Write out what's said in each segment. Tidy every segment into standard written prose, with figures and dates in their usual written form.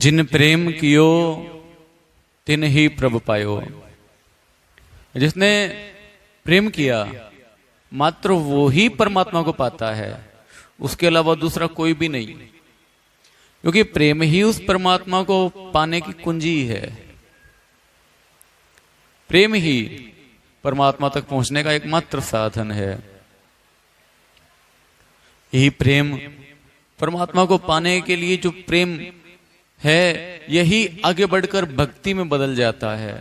जिन प्रेम कियो तिन ही प्रभु पायो। जिसने प्रेम किया मात्र वो ही परमात्मा को पाता है, उसके अलावा दूसरा कोई भी नहीं, क्योंकि प्रेम ही उस परमात्मा को पाने की कुंजी है। प्रेम ही परमात्मा तक पहुंचने का एकमात्र साधन है। यही प्रेम परमात्मा को पाने के लिए जो प्रेम है, यही आगे बढ़कर भक्ति में बदल जाता है,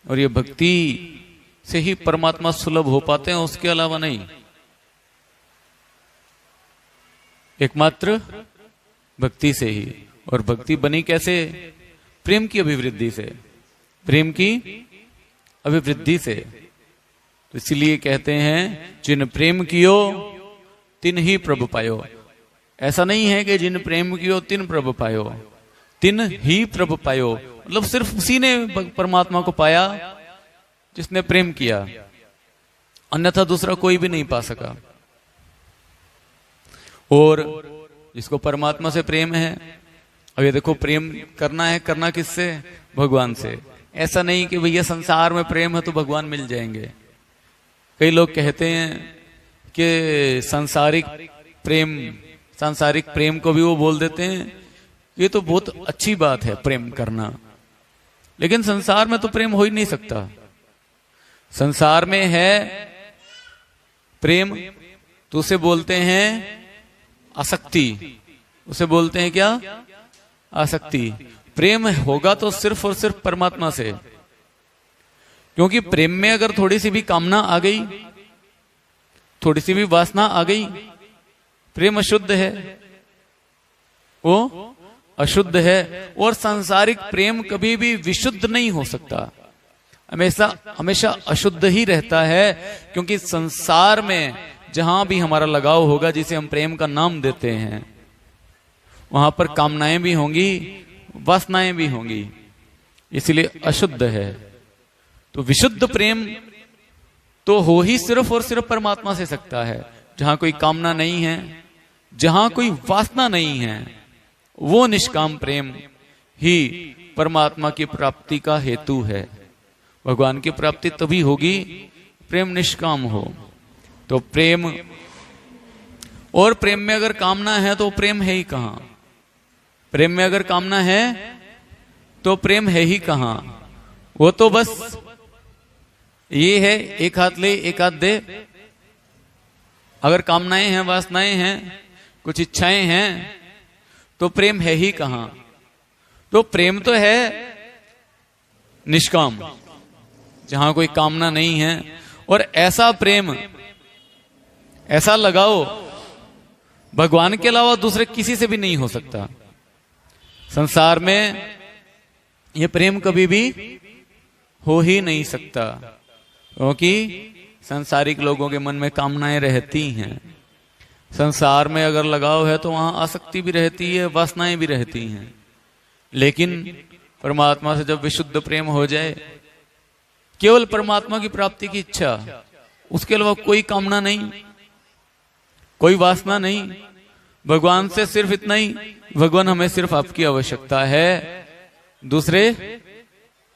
और ये भक्ति से ही परमात्मा सुलभ हो पाते हैं, उसके अलावा नहीं। एकमात्र भक्ति से ही। और भक्ति बनी कैसे? प्रेम की अभिवृद्धि से, प्रेम की अभिवृद्धि से। तो इसलिए कहते हैं जिन प्रेम कियो तिन ही प्रभु पायो। ऐसा नहीं है कि जिन प्रेम कियो तिन प्रभु पायो, तिन ही प्रभु पायो, मतलब सिर्फ उसी ने परमात्मा को पाया जिसने प्रेम किया, अन्यथा दूसरा कोई भी नहीं पा सका। और जिसको परमात्मा से प्रेम है, अब ये देखो प्रेम करना है, करना किससे? भगवान से। ऐसा नहीं कि भैया संसार में प्रेम है तो भगवान मिल जाएंगे। कई लोग कहते हैं कि सांसारिक प्रेम को भी वो बोल देते हैं ये तो बहुत अच्छी बात है प्रेम करना, लेकिन संसार में तो प्रेम हो ही नहीं सकता। संसार में है प्रेम तो उसे बोलते हैं आसक्ति, उसे बोलते हैं क्या? आसक्ति। प्रेम होगा तो सिर्फ और सिर्फ परमात्मा से, क्योंकि प्रेम में अगर थोड़ी सी भी कामना आ गई, थोड़ी सी भी वासना आ गई, प्रेम अशुद्ध है, वो अशुद्ध है। और सांसारिक प्रेम कभी भी विशुद्ध नहीं हो सकता, हमेशा अशुद्ध ही रहता है, क्योंकि संसार में जहां भी हमारा लगाव होगा, जिसे हम प्रेम का नाम देते हैं, वहां पर कामनाएं भी होंगी, वासनाएं भी होंगी, इसलिए अशुद्ध है। तो विशुद्ध प्रेम तो हो ही सिर्फ और सिर्फ परमात्मा से सकता है। जहां कोई कामना नहीं है, जहां कोई वासना नहीं है, वो निष्काम प्रेम ही परमात्मा की प्राप्ति का हेतु है। भगवान की प्राप्ति तभी होगी प्रेम निष्काम हो। तो प्रेम, और प्रेम में अगर कामना है तो प्रेम है ही कहां? प्रेम में अगर कामना है तो प्रेम है ही कहां? वो तो बस ये है एक हाथ ले एक हाथ दे। अगर कामनाएं हैं, वासनाएं हैं, कुछ इच्छाएं हैं, तो प्रेम है ही कहां? तो प्रेम तो है निष्काम, जहां कोई कामना नहीं है। और ऐसा प्रेम, ऐसा लगाओ भगवान के अलावा दूसरे किसी से भी नहीं हो सकता। संसार में यह प्रेम कभी भी हो ही नहीं सकता, क्योंकि सांसारिक लोगों के मन में कामनाएं रहती हैं। संसार में अगर लगाव है तो वहां आसक्ति भी रहती है, वासनाएं भी रहती हैं। लेकिन परमात्मा से जब विशुद्ध प्रेम हो जाए, केवल परमात्मा की प्राप्ति की इच्छा, उसके अलावा कोई कामना नहीं, कोई वासना नहीं, भगवान से सिर्फ इतना ही, भगवान हमें सिर्फ आपकी आवश्यकता है, दूसरे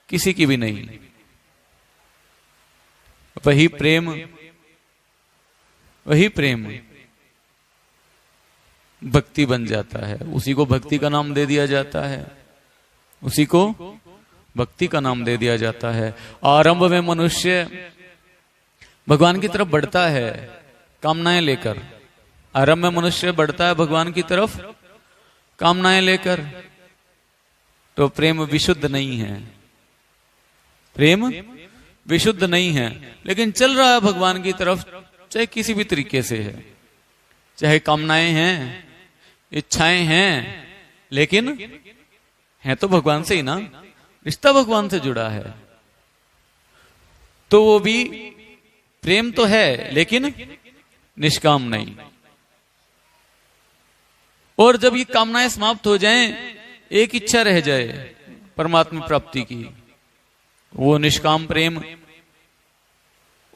किसी की भी नहीं। वही प्रेम भक्ति बन जाता है। उसी को भक्ति का नाम दे दिया जाता है, उसी को भक्ति का नाम दे दिया जाता है। आरंभ में मनुष्य भगवान की तरफ बढ़ता है कामनाएं लेकर। आरंभ में मनुष्य बढ़ता है भगवान की तरफ कामनाएं लेकर, तो प्रेम विशुद्ध नहीं है, प्रेम विशुद्ध नहीं है, लेकिन चल रहा है भगवान की तरफ, चाहे किसी भी तरीके से है, चाहे कामनाएं हैं, इच्छाएं हैं, लेकिन है तो भगवान से ही ना, रिश्ता भगवान से जुड़ा है। तो वो भी प्रेम तो है, लेकिन निष्काम नहीं। और जब ये कामनाएं समाप्त हो जाएं, एक इच्छा रह जाए परमात्मा प्राप्ति की, वो निष्काम प्रेम,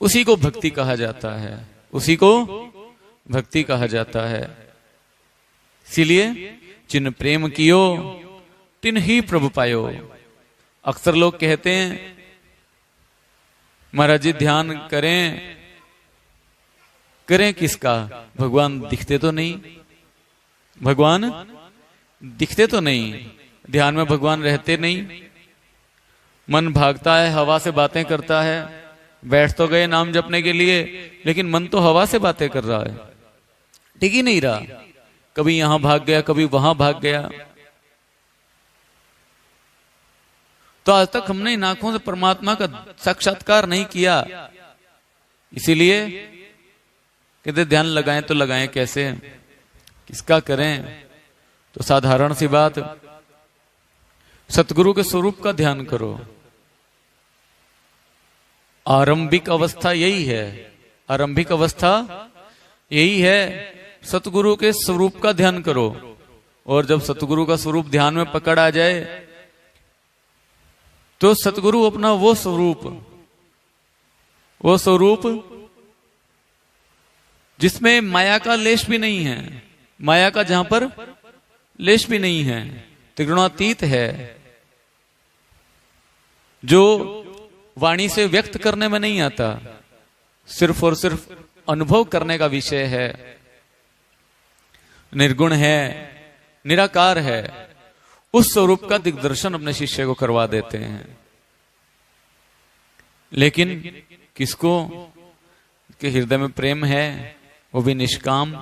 उसी को भक्ति कहा जाता है, उसी को भक्ति कहा जाता है। इसीलिए जिन प्रेम कियो तिन ही प्रभु पायो। अक्सर लोग कहते हैं महाराज जी ध्यान करें, करें किसका? भगवान दिखते तो नहीं, भगवान दिखते तो नहीं, ध्यान में भगवान रहते नहीं, मन भागता है, हवा से बातें करता है, बैठ तो गए नाम जपने के लिए, लेकिन मन तो हवा से बातें कर रहा है, टिक ही नहीं रहा, कभी यहां भाग गया, कभी वहां भाग गया। तो आज तक हमने इन आंखों से परमात्मा का साक्षात्कार नहीं किया। इसीलिए कहते ध्यान लगाएं तो लगाएं कैसे, किसका करें? तो साधारण सी बात, सतगुरु के स्वरूप का ध्यान करो। आरंभिक अवस्था यही है, आरंभिक अवस्था यही है, सतगुरु के स्वरूप का ध्यान करो। और जब सतगुरु का स्वरूप ध्यान में पकड़ आ जाए तो सतगुरु अपना वो स्वरूप जिसमें माया का लेश भी नहीं है, माया का जहां पर लेश भी नहीं है, त्रिगुणातीत है, जो वाणी से व्यक्त करने में नहीं आता, सिर्फ और सिर्फ अनुभव करने का विषय है, निर्गुण है, निराकार है, उस स्वरूप का दिग्दर्शन अपने शिष्य को करवा देते हैं। लेकिन किसको के हृदय में प्रेम है, वो भी निष्काम।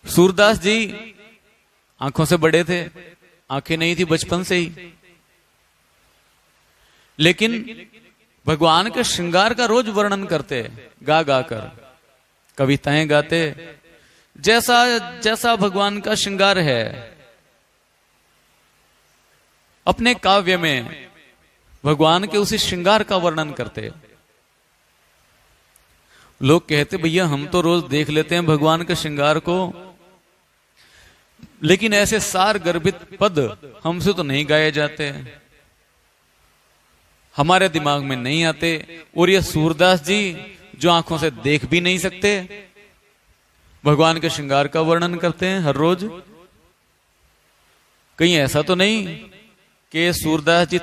सूरदास जी आंखों से बड़े थे, आंखें नहीं थी बचपन से ही, लेकिन भगवान के श्रृंगार का रोज वर्णन करते, गा गा कर कविताएं गाते, जैसा जैसा भगवान का श्रृंगार है अपने काव्य में भगवान के उसी श्रृंगार का वर्णन करते। लोग कहते भैया हम तो रोज देख लेते हैं भगवान के श्रृंगार को, लेकिन ऐसे सार गर्भित पद हमसे तो नहीं गाए जाते, हमारे दिमाग में नहीं आते। और ये सूरदास जी जो आंखों से देख भी नहीं सकते, भगवान के श्रृंगार का वर्णन करते हैं हर रोज। कहीं ऐसा तो नहीं कि सूरदास जी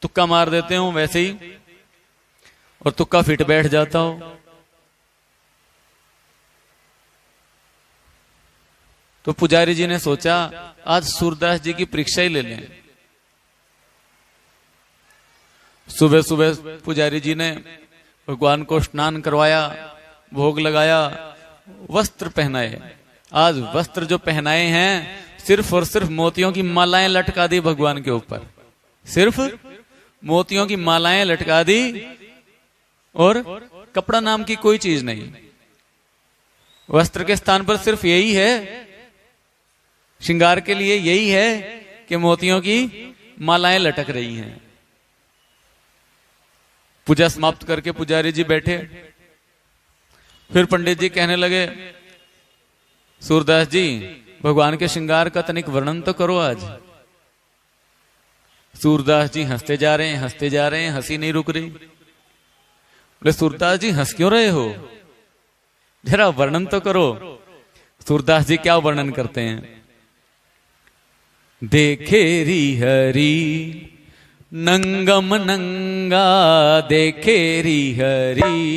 तुक्का मार देते हो वैसे ही और तुक्का फिट बैठ जाता हो? तो पुजारी जी ने सोचा आज सूरदास जी की परीक्षा ही ले लें। सुबह सुबह पुजारी जी ने भगवान को स्नान करवाया, भोग लगाया, वस्त्र पहनाए। आज वस्त्र जो पहनाए हैं सिर्फ और सिर्फ मोतियों की मालाएं लटका दी भगवान के ऊपर, सिर्फ मोतियों की मालाएं लटका दी और कपड़ा नाम की कोई चीज नहीं। वस्त्र के स्थान पर सिर्फ यही है, श्रृंगार के लिए यही है कि मोतियों की मालाएं लटक रही हैं। पूजा समाप्त करके पुजारी जी बैठे, फिर पंडित जी कहने लगे सूरदास जी भगवान के श्रृंगार का तनिक वर्णन तो करो आज। सूरदास जी हंसते जा रहे हैं, हंसते जा रहे हैं, हंसी नहीं रुक रही। बोले सूरदास जी हंस क्यों रहे हो, जरा वर्णन तो करो। सूरदास जी क्या वर्णन करते हैं? देखे री हरी नंगम नंगा, देखे री हरी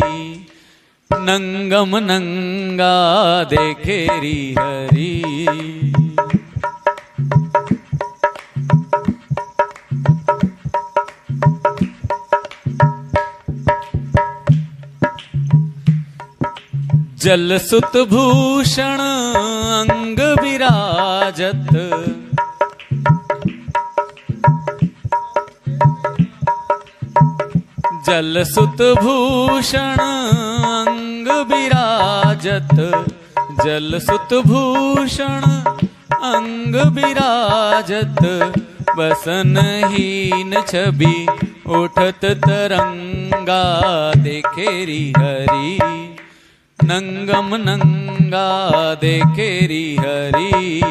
नंगम नंगा, देखे री हरी। जल सुत भूषण अंग विराजत, जल सुत भूषण अंग विराजत, जल सुत भूषण अंग विराजत, बसनहीन छवि उठत तरंगा, देखे री हरी नंगम नंगा, देखे री हरी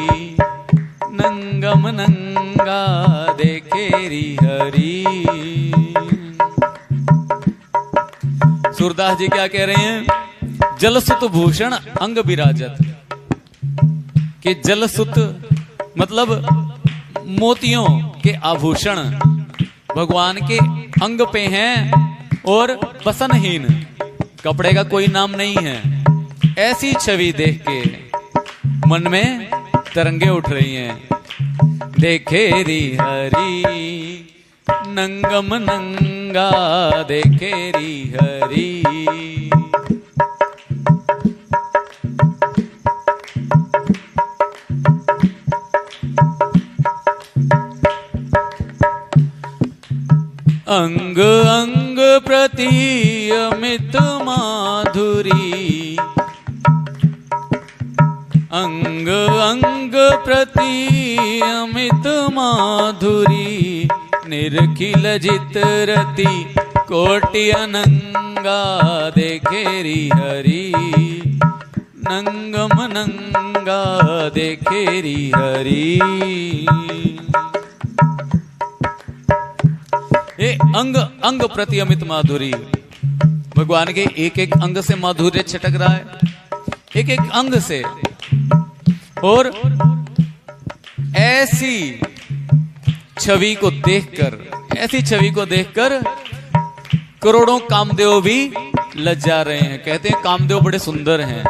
नंगम नंगा, देखे री हरी। सूरदास जी क्या कह रहे हैं? जलसुत भूषण अंग विराजत। कि जलसुत मतलब मोतियों के आभूषण भगवान के अंग पे हैं और बसनहीन, कपड़े का कोई नाम नहीं है। ऐसी छवि देख के मन में तरंगे उठ रही हैं। देखे री हरी नंगम नंगा, देखे री हरी। अंग अंग प्रति अमित माधुरी, अंग अंग प्रति अमित माधुरी, निरखिल जित रति कोटि अनंगा, देखे री हरी नंगम नंगा, देखे री हरी। ये अंग अंग प्रति अमित माधुरी, भगवान के एक एक अंग से माधुर्य छटक रहा है, एक एक अंग से। और ऐसी छवि को देखकर, ऐसी छवि को देखकर करोड़ों कामदेव भी लज्जा रहे हैं। कहते हैं कामदेव बड़े सुंदर हैं,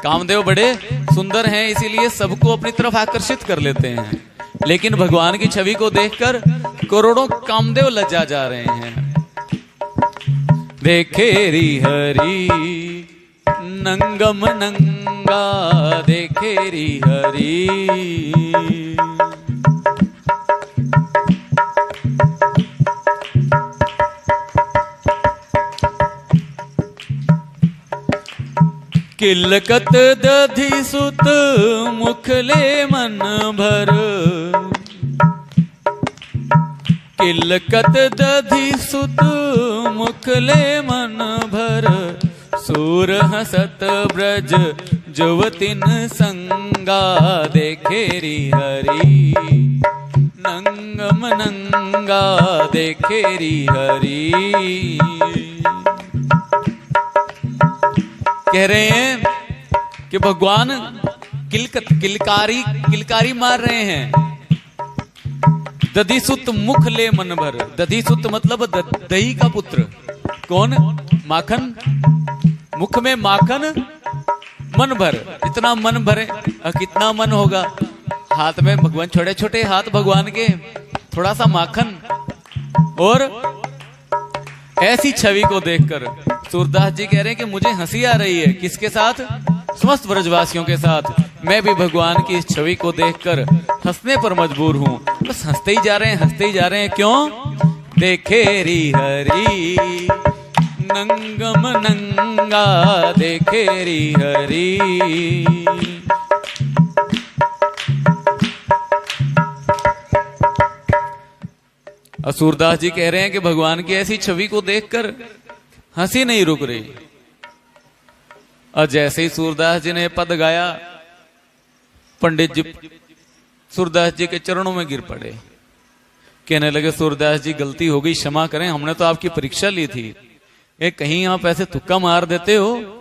कामदेव बड़े सुंदर हैं, इसीलिए सबको अपनी तरफ आकर्षित कर लेते हैं। लेकिन भगवान की छवि को देखकर करोड़ों कामदेव लज्जा जा रहे हैं। देखे री हरी नंगम नंगा, देखे री हरी। किलकत दधि सुत मुखले मन भर, किलकत दधि सुत मुखले मन भर, सूर हसत ब्रज जुवतिन संगा, देखे री हरी नंगम नंगा, देखे री हरी। कह रहे हैं कि भगवान किलकारी मार रहे हैं। दधिसुत मुख ले मन भर, दधिसुत मतलब दही का पुत्र। कौन? माखन। मुख में माखन, मन भर। इतना मन भरे, कितना मन होगा। हाथ में भगवान, छोटे छोटे हाथ भगवान के, थोड़ा सा माखन। और ऐसी छवि को देखकर सूरदास जी कह रहे हैं कि मुझे हंसी आ रही है। किसके साथ? समस्त ब्रजवासियों के साथ। मैं भी भगवान की इस छवि को देखकर हंसने पर मजबूर हूं। बस हंसते ही जा रहे हैं, हंसते ही जा रहे हैं। क्यों? देखे री हरी नंगम नंगा, देखे री हरी। सूरदास जी कह रहे हैं कि भगवान की ऐसी छवि को देखकर हंसी नहीं रुक रही। और जैसे ही सूरदास जी ने पद गाया, पंडित जी सूरदास जी के चरणों में गिर पड़े। कहने लगे, सूरदास जी गलती हो गई, क्षमा करें, हमने तो आपकी परीक्षा ली थी। ये कहीं आप ऐसे तुक्का मार देते हो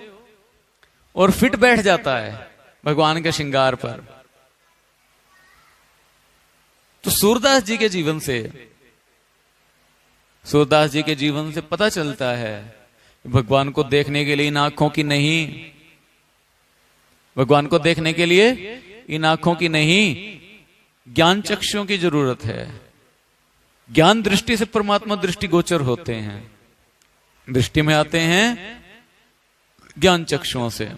और फिट बैठ जाता है भगवान के श्रृंगार पर। तो सूरदास जी के जीवन से, सूरदास जी के जीवन से पता चलता है भगवान को देखने के लिए इन आंखों की नहीं, भगवान को देखने के लिए इन आंखों की नहीं, ज्ञान चक्षुओं की जरूरत है। ज्ञान दृष्टि से परमात्मा दृष्टि गोचर होते हैं। दृष्टि में आते हैं ज्ञान चक्षुओं से।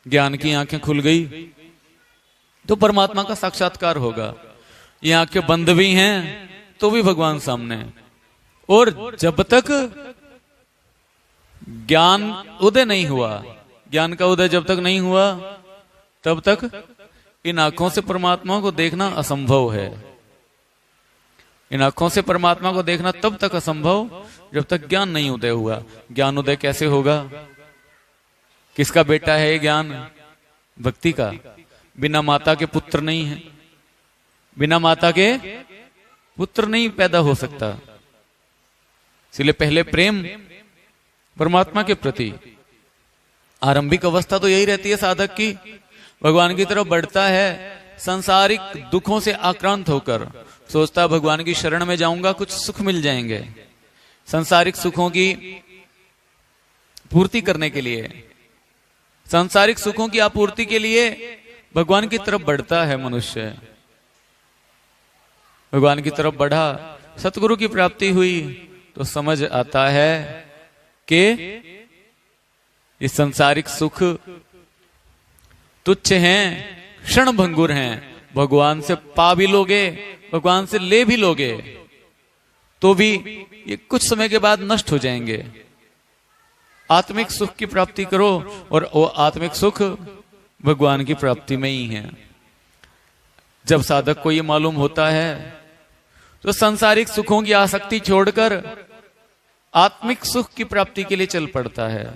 ज्ञान की आंखें खुल गई तो परमात्मा का साक्षात्कार होगा। ये आंखें बंद भी हैं तो भी भगवान सामने। और जब तक ज्ञान उदय नहीं हुआ, ज्ञान का उदय जब तक नहीं हुआ, तब तक इन आंखों से परमात्मा को देखना असंभव है। इन आंखों से परमात्मा को देखना तब तक असंभव जब तक ज्ञान नहीं उदय हुआ। ज्ञान उदय कैसे होगा? किसका बेटा है ये ज्ञान? भक्ति का। बिना माता के पुत्र नहीं है, बिना माता के पुत्र नहीं पैदा हो सकता। इसलिए पहले प्रेम परमात्मा के प्रति। आरंभिक अवस्था तो यही रहती है साधक की, भगवान की तरफ बढ़ता है संसारिक दुखों से आक्रांत होकर, सोचता है भगवान की शरण में जाऊंगा कुछ सुख मिल जाएंगे। सांसारिक सुखों की पूर्ति करने के लिए, सांसारिक सुखों की आपूर्ति के लिए भगवान की तरफ बढ़ता है मनुष्य। भगवान की तरफ बढ़ा, सतगुरु की प्राप्ति हुई तो समझ आता है कि ये सांसारिक सुख तुच्छ हैं, क्षण भंगुर हैं। भगवान से पा भी लोगे, भगवान से ले भी लोगे तो भी ये कुछ समय के बाद नष्ट हो जाएंगे। आत्मिक सुख की प्राप्ति करो और वो आत्मिक सुख भगवान की प्राप्ति में ही है। जब साधक को ये मालूम होता है तो सांसारिक सुखों की आसक्ति छोड़कर आत्मिक सुख की प्राप्ति के लिए चल पड़ता है।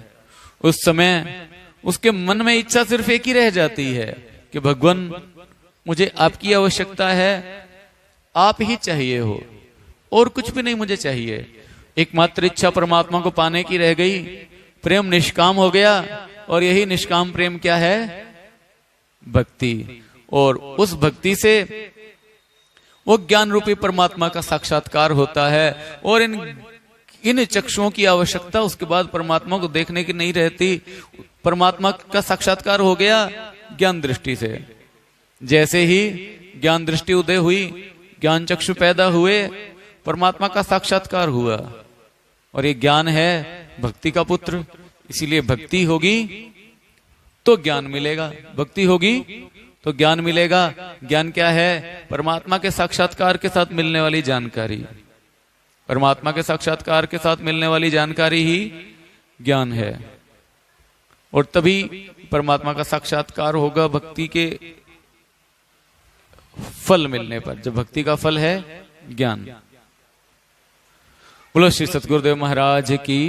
उस समय उसके मन में इच्छा सिर्फ एक ही रह जाती है कि भगवान मुझे आपकी आवश्यकता है, आप ही चाहिए हो और कुछ भी नहीं मुझे चाहिए। एकमात्र इच्छा परमात्मा को पाने की रह गई, प्रेम निष्काम हो गया। और यही निष्काम प्रेम क्या है? भक्ति। और उस भक्ति से वो ज्ञान रूपी परमात्मा का साक्षात्कार होता है और इन चक्षुओं की आवश्यकता उसके बाद परमात्मा को देखने की नहीं रहती। परमात्मा का साक्षात्कार हो गया ज्ञान दृष्टि से। जैसे ही ज्ञान दृष्टि उदय हुई, ज्ञान चक्षु पैदा हुए, परमात्मा का साक्षात्कार हुआ। और ये ज्ञान है भक्ति का पुत्र, इसीलिए भक्ति होगी तो ज्ञान मिलेगा, भक्ति होगी तो ज्ञान मिलेगा। ज्ञान क्या है? परमात्मा के साक्षात्कार के साथ मिलने वाली जानकारी। परमात्मा के साक्षात्कार के साथ मिलने वाली जानकारी ही ज्ञान है। और तभी परमात्मा का साक्षात्कार होगा भक्ति के फल मिलने पर, जब भक्ति का फल है ज्ञान। बोलो श्री सतगुरुदेव महाराज की।